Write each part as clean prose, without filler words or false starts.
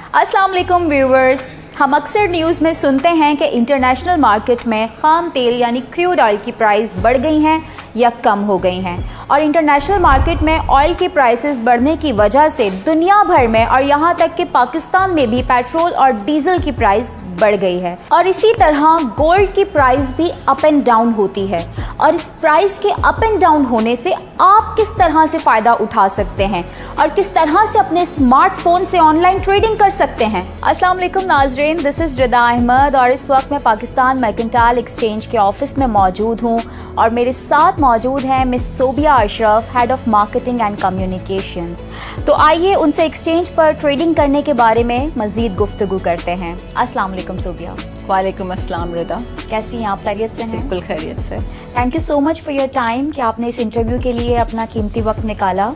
अस्सलाम वालेकुम व्यूवर्स। हम अक्सर न्यूज़ में सुनते हैं कि इंटरनेशनल मार्केट में खाम तेल यानी क्रूड ऑयल की प्राइस बढ़ गई हैं या कम हो गई हैं, और इंटरनेशनल मार्केट में ऑयल की प्राइसेस बढ़ने की वजह से दुनिया भर में और यहाँ तक कि पाकिस्तान में भी पेट्रोल और डीजल की प्राइस बढ़ गई है। और इसी तरह गोल्ड की प्राइस भी अप एंड डाउन होती है, और इस प्राइस के अप एंड डाउन होने से आप किस तरह से फ़ायदा उठा सकते हैं और किस तरह से अपने स्मार्टफोन से ऑनलाइन ट्रेडिंग कर सकते हैं। अस्सलाम वालेकुम नाज़रीन, दिस इज़ रिदा अहमद और इस वक्त मैं पाकिस्तान मर्केंटाइल एक्सचेंज के ऑफिस में मौजूद हूँ और मेरे साथ मौजूद हैं miss Sobia Ashraf, head of marketing and communications. तो आइए उनसे एक्सचेंज पर ट्रेडिंग करने के बारे में मज़ीद गुफ्तगू करते हैं। अस्सलाम वालेकुम सोबिया। वालेकुम अस्सलाम रिदा, कैसी हैं आप? खैरियत से हैं? बिल्कुल खैरियत से। Thank you so much for your time कि आपने इस इंटरव्यू के लिए अपना कीमती वक्त निकाला।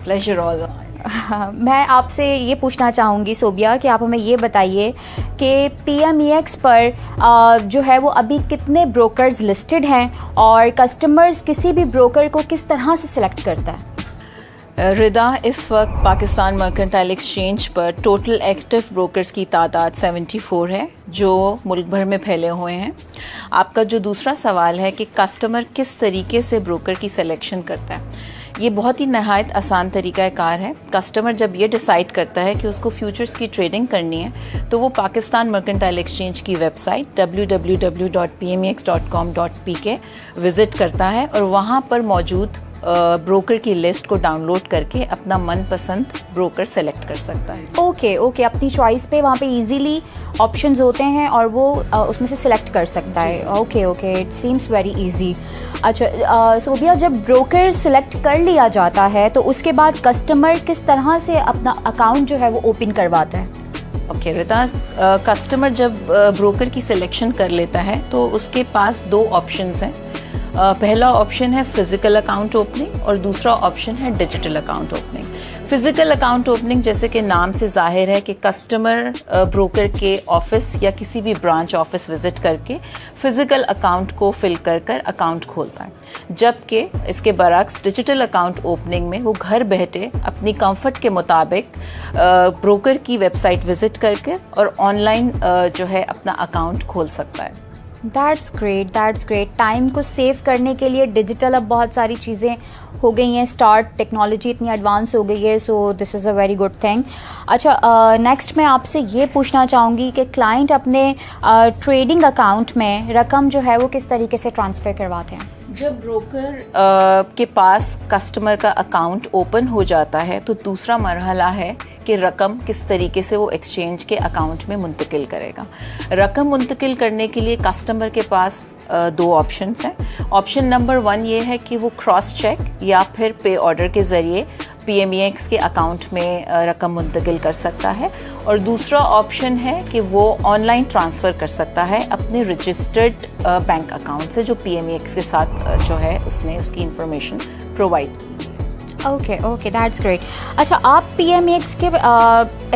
Pleasure all. मैं आपसे ये पूछना चाहूँगी सोबिया कि आप हमें ये बताइए कि PMEX पर जो है वो अभी कितने ब्रोकर्स लिस्टेड हैं और कस्टमर्स किसी भी ब्रोकर को किस तरह से सिलेक्ट करता है? रिदा, इस वक्त पाकिस्तान मर्केंटाइल एक्सचेंज पर टोटल एक्टिव ब्रोकर्स की तादाद 74 है जो मुल्क भर में फैले हुए हैं। आपका जो दूसरा सवाल है कि कस्टमर किस तरीके से ब्रोकर की सिलेक्शन करता है, ये बहुत ही नहायत आसान तरीका कार है। कस्टमर जब ये डिसाइड करता है कि उसको फ्यूचर्स की ट्रेडिंग करनी है तो वो पाकिस्तान मर्केंटाइल एक्सचेंज की वेबसाइट www.pmex.com.pk विज़िट करता है और वहाँ पर मौजूद ब्रोकर की लिस्ट को डाउनलोड करके अपना मनपसंद ब्रोकर सेलेक्ट कर सकता है। ओके, अपनी चॉइस पे वहाँ पे इजीली ऑप्शंस होते हैं और वो उसमें से सिलेक्ट कर सकता है। Okay, it seems very easy. अच्छा सोबिया, जब ब्रोकर सिलेक्ट कर लिया जाता है तो उसके बाद कस्टमर किस तरह से अपना अकाउंट जो है वो ओपन करवाता है? ओके रिता, कस्टमर जब ब्रोकर की सिलेक्शन कर लेता है तो उसके पास दो ऑप्शंस हैं। पहला ऑप्शन है फिजिकल अकाउंट ओपनिंग और दूसरा ऑप्शन है digital account opening. Physical account opening जैसे कि नाम से जाहिर है कि कस्टमर ब्रोकर के ऑफिस या किसी भी ब्रांच ऑफिस विजिट करके फिजिकल अकाउंट को फिल कर अकाउंट खोलता है, जबकि इसके बरक्स डिजिटल अकाउंट ओपनिंग में वो घर बैठे अपनी कंफर्ट के मुताबिक ब्रोकर की वेबसाइट विजिट करके और ऑनलाइन जो है अपना अकाउंट खोल सकता है। That's great. टाइम को सेव करने के लिए डिजिटल अब बहुत सारी चीज़ें हो गई हैं, टेक्नोलॉजी इतनी एडवांस हो गई है, so this is a very good thing. अच्छा, नेक्स्ट मैं आपसे ये पूछना चाहूँगी कि क्लाइंट अपने ट्रेडिंग अकाउंट में रकम जो है वो किस तरीके से ट्रांसफ़र करवाते हैं? जब ब्रोकर के पास कस्टमर का अकाउंट ओपन हो जाता है तो दूसरा मरहला है कि रकम किस तरीके से वो एक्सचेंज के अकाउंट में मुंतकिल करेगा। रकम मुंतकिल करने के लिए कस्टमर के पास दो ऑप्शंस हैं। ऑप्शन नंबर 1 ये है कि वो क्रॉस चेक या फिर पे ऑर्डर के ज़रिए PMEX के अकाउंट में रकम मुंतकिल कर सकता है, और दूसरा ऑप्शन है कि वो ऑनलाइन ट्रांसफ़र कर सकता है अपने रजिस्टर्ड बैंक अकाउंट से जो PMEX के साथ जो है उसने उसकी इंफॉर्मेशन प्रोवाइड की। Okay, that's great. अच्छा, आप PMEX के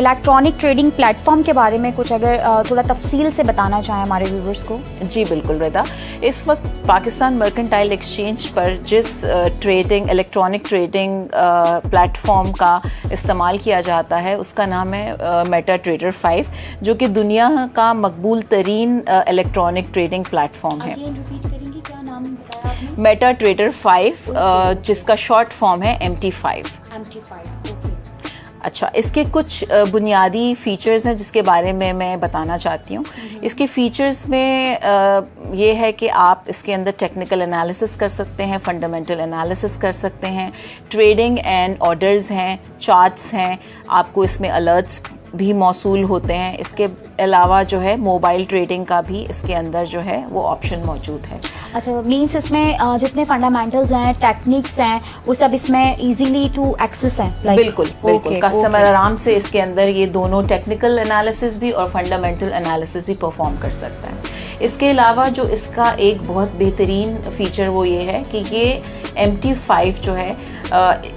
इलेक्ट्रॉनिक ट्रेडिंग प्लेटफॉर्म के बारे में कुछ अगर थोड़ा तफसील से बताना चाहें हमारे व्यूवर्स को? जी बिल्कुल रिदा, इस वक्त पाकिस्तान मर्केंटाइल एक्सचेंज पर जिस इलेक्ट्रॉनिक ट्रेडिंग प्लेटफॉर्म का इस्तेमाल किया जाता है उसका नाम है मेटा ट्रेडर 5, जो कि दुनिया का मकबूल तरीन इलेक्ट्रॉनिक ट्रेडिंग प्लेटफॉर्म है। मेटा ट्रेडर 5 जिसका शॉर्ट फॉर्म है MT5। अच्छा, इसके कुछ बुनियादी फीचर्स हैं जिसके बारे में मैं बताना चाहती हूँ। इसके फीचर्स में ये है कि आप इसके अंदर टेक्निकल एनालिसिस कर सकते हैं, फंडामेंटल एनालिसिस कर सकते हैं, ट्रेडिंग एंड ऑर्डर्स हैं, चार्ट्स हैं, आपको इसमें अलर्ट्स भी मौसूल होते हैं। इसके अलावा जो है मोबाइल ट्रेडिंग का भी इसके अंदर जो है वो ऑप्शन मौजूद है। अच्छा, मीन्स इसमें जितने फंडामेंटल्स हैं, टेक्निक्स हैं, वो सब इसमें इजीली टू एक्सेस हैं? बिल्कुल। कस्टमर आराम से इसके अंदर ये दोनों टेक्निकल एनालिसिस भी और फंडामेंटल एनालिसिस भी परफॉर्म कर सकता है। इसके अलावा जो इसका एक बहुत बेहतरीन फीचर वो ये है कि ये MT5 जो है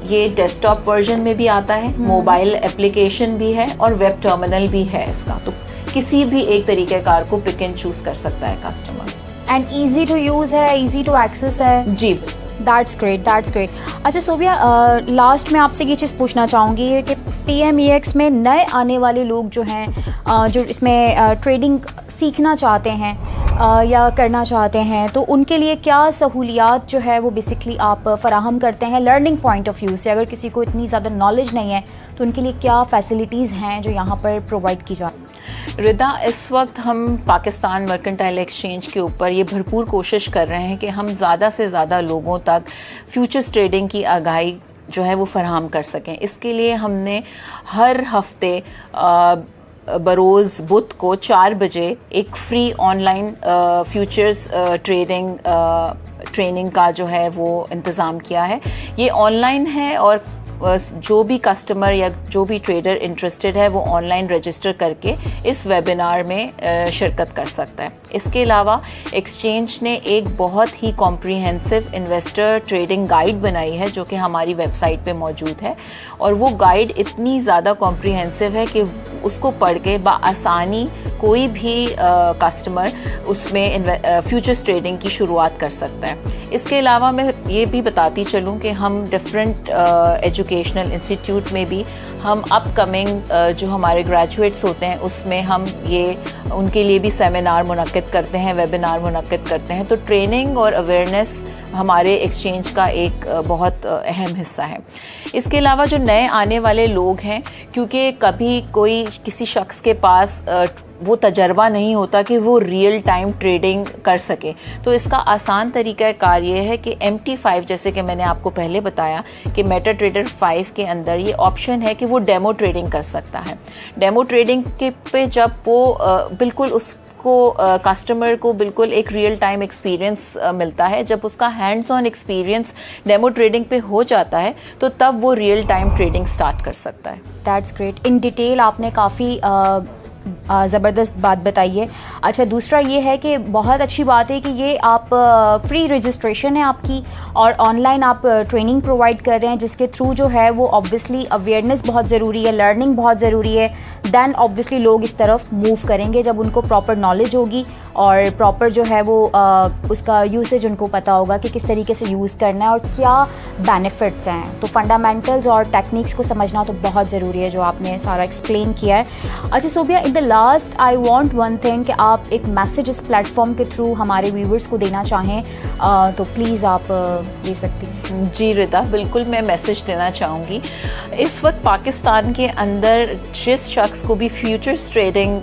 ये डेस्कटॉप वर्जन में भी आता है, मोबाइल एप्लीकेशन भी है और वेब टर्मिनल भी है इसका, तो किसी भी एक तरीक़ेकार को पिक एंड चूज कर सकता है customer. And easy to use है, इजी टू एक्सेस है? जी बिल्कुल। That's great, that's great. अच्छा सोबिया, लास्ट में आपसे ये चीज़ पूछना चाहूँगी कि PMEX में नए आने वाले लोग जो हैं, जो इसमें ट्रेडिंग सीखना चाहते हैं या करना चाहते हैं, तो उनके लिए क्या सहूलियात जो है वो बेसिकली आप फ़राहम करते हैं लर्निंग पॉइंट ऑफ व्यू से? अगर किसी को इतनी ज़्यादा नॉलेज नहीं है तो उनके लिए क्या फैसिलिटीज़ हैं जो यहाँ पर प्रोवाइड की जाती हैं? रिदा, इस वक्त हम पाकिस्तान मर्केंटाइल एक्सचेंज के ऊपर ये भरपूर कोशिश कर रहे हैं कि हम ज़्यादा से ज़्यादा लोगों तक फ्यूचर्स ट्रेडिंग की आगाही जो है वो फराहम कर सकें। इसके लिए हमने हर हफ्ते बरोज़ बुध को 4 बजे एक फ्री ऑनलाइन फ्यूचर्स ट्रेनिंग का जो है वो इंतज़ाम किया है। ये ऑनलाइन है और जो भी कस्टमर या जो भी ट्रेडर इंटरेस्टेड है वो ऑनलाइन रजिस्टर करके इस वेबिनार में शिरकत कर सकता है। इसके अलावा एक्सचेंज ने एक बहुत ही कॉम्प्रिहेंसिव इन्वेस्टर ट्रेडिंग गाइड बनाई है जो कि हमारी वेबसाइट पे मौजूद है, और वो गाइड इतनी ज़्यादा कॉम्प्रिहेंसिव है कि उसको पढ़ के बआसानी कोई भी कस्टमर उसमें फ्यूचर्स ट्रेडिंग की शुरुआत कर सकता है। इसके अलावा मैं ये भी बताती चलूँ कि हम डिफरेंट एजुकेशनल इंस्टीट्यूट में भी हम अपकमिंग जो हमारे ग्रेजुएट्स होते हैं उसमें हम ये उनके लिए भी सेमिनार मुनक्किद करते हैं, वेबिनार मुनक्किद करते हैं। तो ट्रेनिंग और अवेयरनेस हमारे एक्सचेंज का एक बहुत अहम हिस्सा है। इसके अलावा जो नए आने वाले लोग हैं, क्योंकि कभी कोई किसी शख्स के पास वो तजर्बा नहीं होता कि वो रियल टाइम ट्रेडिंग कर सके, तो इसका आसान तरीका कार ये है कि MT5, जैसे कि मैंने आपको पहले बताया कि मेटाट्रेडर 5 के अंदर ये ऑप्शन है कि वो डेमो ट्रेडिंग कर सकता है। डेमो ट्रेडिंग के पे जब वो बिल्कुल उसको कस्टमर को बिल्कुल एक रियल टाइम एक्सपीरियंस मिलता है, जब उसका hands on experience demo trading पे हो जाता है तो तब वो रियल टाइम ट्रेडिंग स्टार्ट कर सकता है। That's great. इन डिटेल आपने काफ़ी ज़बरदस्त बात बताई है। अच्छा, दूसरा ये है कि बहुत अच्छी बात है कि ये आप फ्री रजिस्ट्रेशन है आपकी और ऑनलाइन आप ट्रेनिंग प्रोवाइड कर रहे हैं, जिसके थ्रू जो है वो ऑब्वियसली अवेयरनेस बहुत ज़रूरी है, लर्निंग बहुत ज़रूरी है। दैन ऑब्वियसली लोग इस तरफ मूव करेंगे जब उनको प्रॉपर नॉलेज होगी और प्रॉपर जो है वो उसका यूसेज उनको पता होगा कि किस तरीके से यूज़ करना है और क्या बेनिफिट्स हैं। तो फंडामेंटल्स और टेक्निक्स को समझना तो बहुत ज़रूरी है, जो आपने सारा एक्सप्लेन किया है। अच्छा Sobia, the last I want one thing कि आप एक मैसेज इस प्लेटफॉर्म के थ्रू हमारे व्यूवर्स को देना चाहें तो प्लीज़ आप दे सकती हैं। जी रिदा, बिल्कुल मैं मैसेज देना चाहूँगी। इस वक्त पाकिस्तान के अंदर जिस शख्स को भी फ्यूचर्स ट्रेडिंग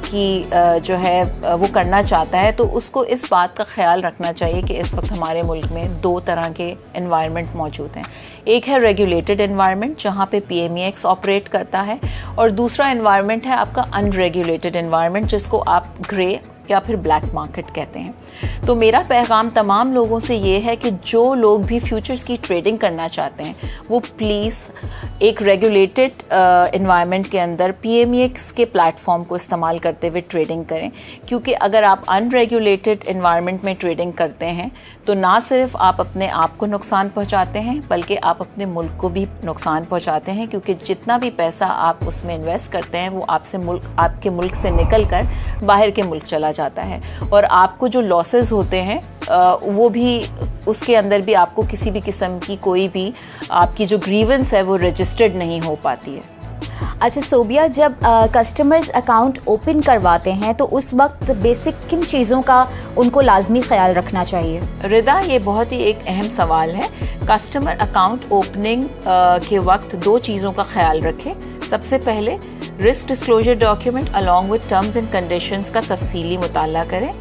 की जो है वो करना चाहता है तो उसको इस बात का ख्याल रखना चाहिए कि इस वक्त हमारे मुल्क में 2 तरह के एनवायरनमेंट मौजूद हैं। एक है रेगुलेटेड एनवायरनमेंट जहाँ पे PMEX ऑपरेट करता है, और दूसरा एनवायरनमेंट है आपका अनरेगुलेटेड एनवायरनमेंट जिसको आप ग्रे या फिर ब्लैक मार्केट कहते हैं। तो मेरा पैगाम तमाम लोगों से ये है कि जो लोग भी फ्यूचर्स की ट्रेडिंग करना चाहते हैं वो प्लीज़ एक रेगुलेटेड एनवायरनमेंट के अंदर PMEX के प्लेटफॉर्म को इस्तेमाल करते हुए ट्रेडिंग करें, क्योंकि अगर आप अनरेगुलेटेड एनवायरनमेंट में ट्रेडिंग करते हैं तो ना सिर्फ आप अपने आप को नुकसान पहुंचाते हैं बल्कि आप अपने मुल्क को भी नुकसान पहुंचाते हैं, क्योंकि जितना भी पैसा आप उसमें इन्वेस्ट करते हैं वो आपके मुल्क से निकल कर बाहर के मुल्क चला जाता है, और आपको जो लॉसेस होते हैं वो भी उसके अंदर भी आपको किसी भी किस्म की कोई भी आपकी जो ग्रीवेंस है वो रजिस्टर्ड नहीं हो पाती है। अच्छा सोबिया, जब कस्टमर्स अकाउंट ओपन करवाते हैं तो उस वक्त बेसिक किन चीज़ों का उनको लाजमी ख्याल रखना चाहिए? रिदा, ये बहुत ही एक अहम सवाल है। कस्टमर अकाउंट ओपनिंग के वक्त 2 चीज़ों का ख्याल रखें। सबसे पहले risk disclosure document along with terms and conditions का तफसीली मुताला करें।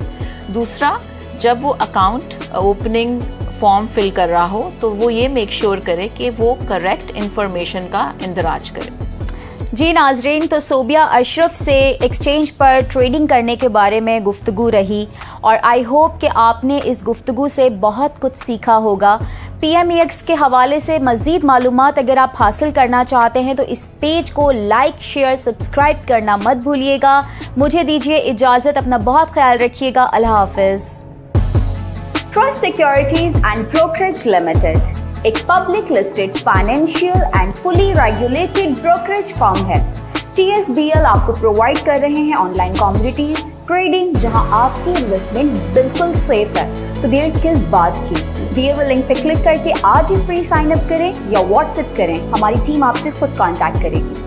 दूसरा, जब वो अकाउंट ओपनिंग फॉर्म फिल कर रहा हो तो वो ये मेक श्योर करे कि वो करेक्ट इंफॉर्मेशन का इंदराज करे। जी नाजरीन, तो सोबिया अशरफ से एक्सचेंज पर ट्रेडिंग करने के बारे में गुफ्तगू रही और आई होप कि आपने इस गुफ्तगू से बहुत कुछ सीखा होगा। PMEX के हवाले से मज़ीद मालूमात अगर आप हासिल करना चाहते हैं तो इस पेज को लाइक, शेयर, सब्सक्राइब करना मत भूलिएगा। मुझे दीजिए इजाज़त, अपना बहुत ख्याल रखिएगा। अल्लाह हाफ़िज़। Trust securities and brokerage limited एक public listed financial and fully regulated brokerage firm है। TSBL आपको प्रोवाइड कर रहे हैं ऑनलाइन कमोडिटीज ट्रेडिंग, जहां आपकी इन्वेस्टमेंट बिल्कुल सेफ है। तो देर किस बात की, दिए हुए लिंक पे क्लिक करके आज ही फ्री साइन अप करें या व्हाट्सएप करें, हमारी टीम आपसे खुद कांटेक्ट करेगी।